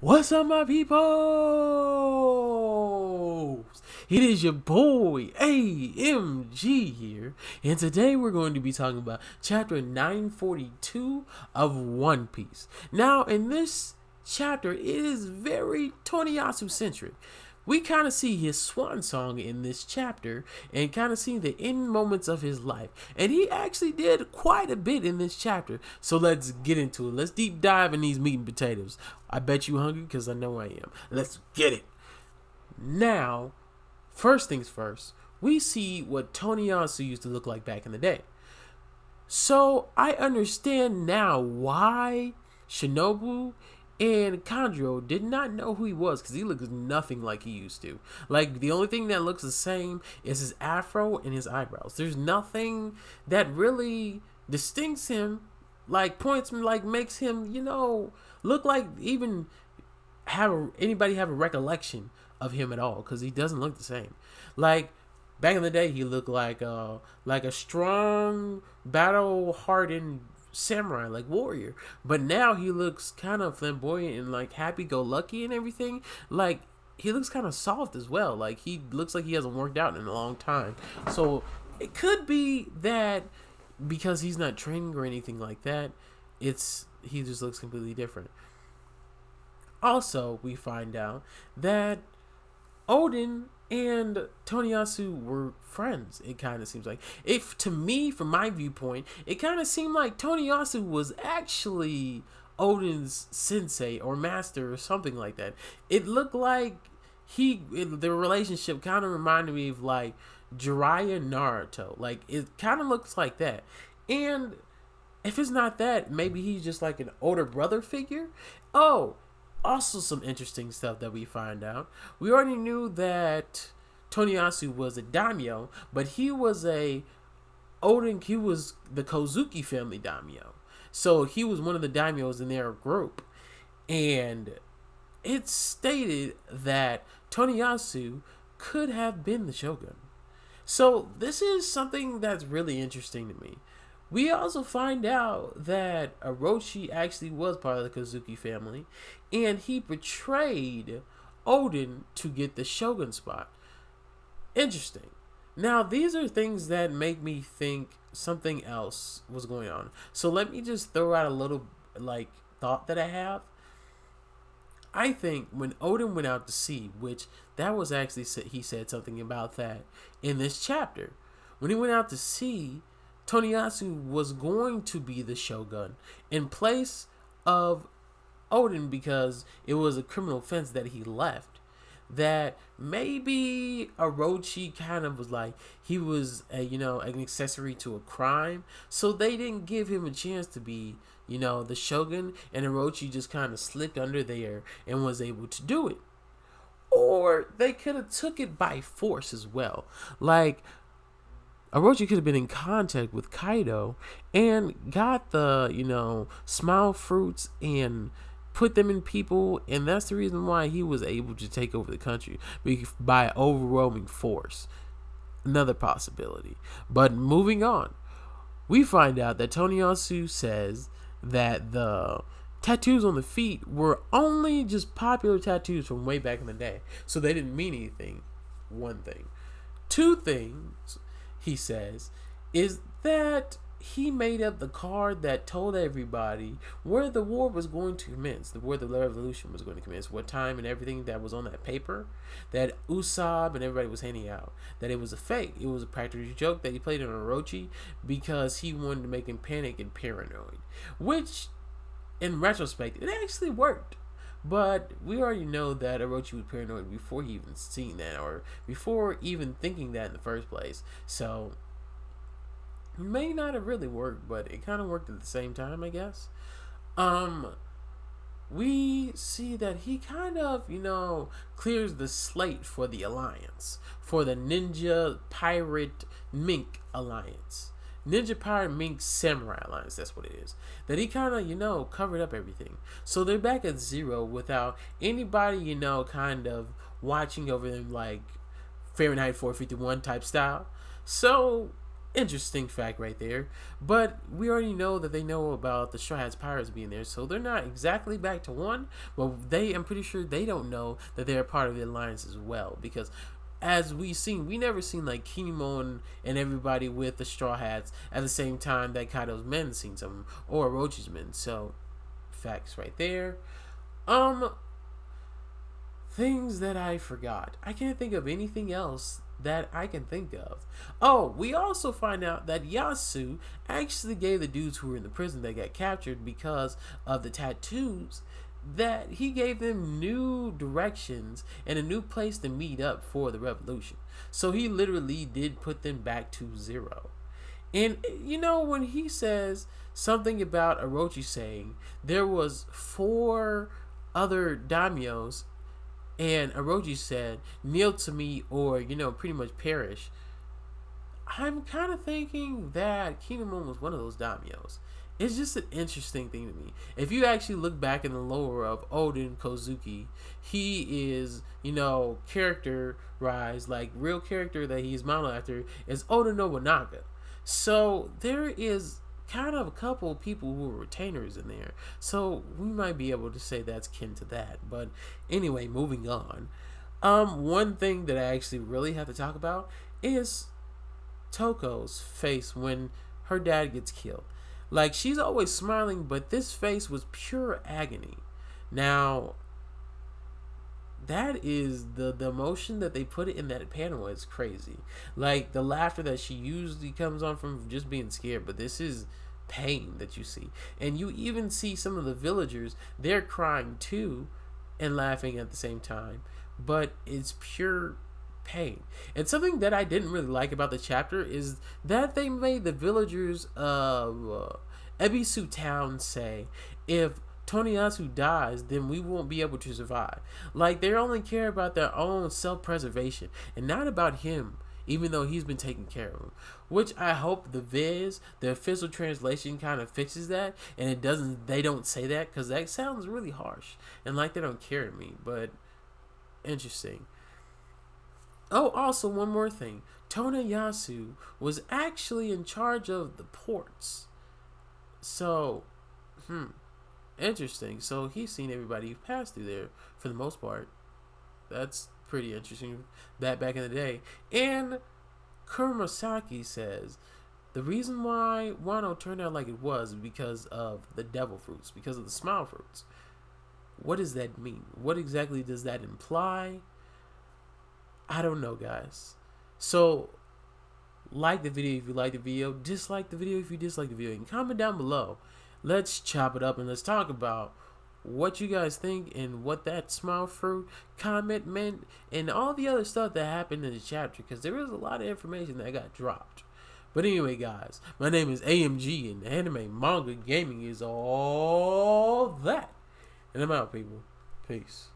What's up, my people? It is your boy AMG here, and today we're going to be talking about chapter 942 of One Piece. Now, in this chapter, it is very Toniyasu centric. We kind of see his swan song in this chapter and kind of see the end moments of his life. And he actually did quite a bit in this chapter. So let's get into it. Let's deep dive in these meat and potatoes. I bet you hungry because I know I am. Let's get it. Now, first things first, we see what Toniyasu used to look like back in the day. So I understand now why Shinobu and Kanjuro did not know who he was because he looks nothing like he used to. Like, the only thing that looks the same is his afro and his eyebrows. There's nothing that really distincts him, like points him, like makes him, look like even anybody have a recollection of him at all because he doesn't look the same. Like, back in the day, he looked like a strong, battle-hardened samurai, like warrior, but now he looks kind of flamboyant and like happy-go-lucky and everything. Like, he looks kind of soft as well. Like, he looks like he hasn't worked out in a long time. So it could be that because he's not training or anything like that, he just looks completely different. Also, we find out that Oden and Toniyasu were friends. It kind of seems like, if to me, from my viewpoint, it kind of seemed like Toniyasu was actually Oden's sensei or master or something like that. It looked like the relationship kind of reminded me of like Jiraiya and Naruto. Like, it kind of looks like that. And if it's not that, maybe he's just like an older brother figure. Oh, also some interesting stuff that we find out. We already knew that Toniyasu was a daimyo, but he was the Kozuki family daimyo. So he was one of the daimyos in their group. And it's stated that Toniyasu could have been the shogun. So this is something that's really interesting to me. We also find out that Orochi actually was part of the Kozuki family, and he betrayed Oden to get the shogun spot. Interesting. Now, these are things that make me think something else was going on. So let me just throw out a little thought that I have. I think when Oden went out to sea, which that was actually, he said something about that in this chapter. When he went out to sea, Toniyasu was going to be the shogun in place of Oden because it was a criminal offense that he left. That maybe Orochi kind of was like, he was an accessory to a crime, so they didn't give him a chance to be the shogun, and Orochi just kind of slipped under there and was able to do it. Or they could have took it by force as well. Like, Orochi could have been in contact with Kaido and got the, smile fruits and put them in people, and that's the reason why he was able to take over the country by overwhelming force. Another possibility. But moving on, we find out that Toniyasu says that the tattoos on the feet were only just popular tattoos from way back in the day, so they didn't mean anything. One thing. Two things he says is that he made up the card that told everybody where the war was going to commence, where the revolution was going to commence, what time and everything that was on that paper that Usopp and everybody was handing out, that it was a fake. It was a practical joke that he played on Orochi because he wanted to make him panic and paranoid, which in retrospect it actually worked. But we already know that Orochi was paranoid before he even seen that, or before even thinking that in the first place. So it may not have really worked, but it kind of worked at the same time, I guess. We see that he kind of, clears the slate for the alliance, for the Ninja Pirate Mink Alliance. Ninja Pirate Mink Samurai Alliance, that's what it is. That he kind of, covered up everything. So they're back at zero without anybody, kind of watching over them like Fahrenheit 451 type style. So Interesting fact right there. But we already know that they know about the Straw Hats Pirates being there, so they're not exactly back to one. But I'm pretty sure they don't know that they're part of the alliance as well, because as we seen, we never seen like Kinemon and everybody with the Straw Hats at the same time that Kaido's men seen some, or Orochi's men. So facts right there. Um, Things that I forgot. I can't think of anything else that I can think of. Oh, we also find out that Yasuie actually gave the dudes who were in the prison that got captured because of the tattoos, that he gave them new directions and a new place to meet up for the revolution. So he literally did put them back to zero. And you know, when he says something about Orochi saying there was four other daimyos, and Orochi said, kneel to me or, pretty much perish. I'm kind of thinking that Kinemon was one of those daimyos. It's just an interesting thing to me. If you actually look back in the lore of Oden Kozuki, he is, characterized, like real character that he's modeled after is Oda Nobunaga. So there is kind of a couple of people who are retainers in there. So we might be able to say that's kin to that. But anyway, moving on. One thing that I actually really have to talk about is Toko's face when her dad gets killed. Like, she's always smiling, but this face was pure agony. Now, that is the emotion that they put it in that panel is crazy. Like, the laughter that she usually comes on from just being scared, but this is pain that you see. And you even see some of the villagers, they're crying too and laughing at the same time, but it's pure pain. And something that I didn't really like about the chapter is that they made the villagers of Ebisu town say, if Toniyasu dies, then we won't be able to survive. Like, they only care about their own self-preservation and not about him, even though he's been taking care of him. Which I hope the official translation, kind of fixes that, and they don't say that, because that sounds really harsh and like they don't care to me. But interesting. Oh, also one more thing. Toniyasu was actually in charge of the ports. So, interesting. So he's seen everybody pass through there for the most part. That's pretty interesting. That back in the day. And Kurosaki says the reason why Wano turned out like it was because of the devil fruits, because of the smile fruits. What does that mean? What exactly does that imply? I don't know, guys. So, like the video if you like the video, dislike the video if you dislike the video, and comment down below. Let's chop it up and let's talk about what you guys think and what that smile fruit comment meant and all the other stuff that happened in the chapter, because there was a lot of information that got dropped. But anyway, guys, my name is AMG and anime, manga, gaming is all that. And I'm out, people. Peace.